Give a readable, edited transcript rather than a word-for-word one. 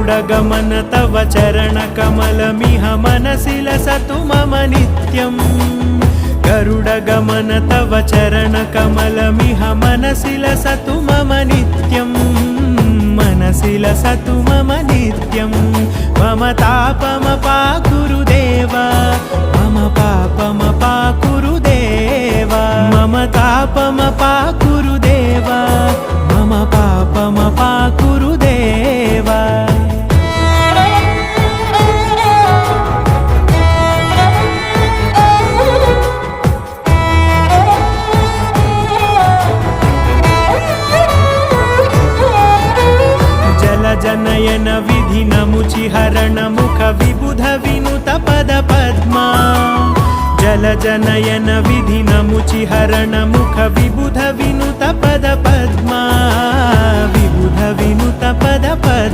गरुडगमन तव चरणकमलमिह मनसि लसतु मम नित्यम् गरुडगमन तव चरणकमलमिह मनसि लसतु मम नित्यम् मनसि लसतु मम नित्यम् मम तापमपाकुरु देव मम पापमपाकुरु देव मम तापमपाकुरु देव मम पापमपाकुरु देव जनयन विधिनमुचिहरण मुख विबुध विनुत पद पद्मा जलजनयन विधिनमुचिहरण मुख विबुध विनुत पद पद्मा विबुध विनुत पद पद्मा।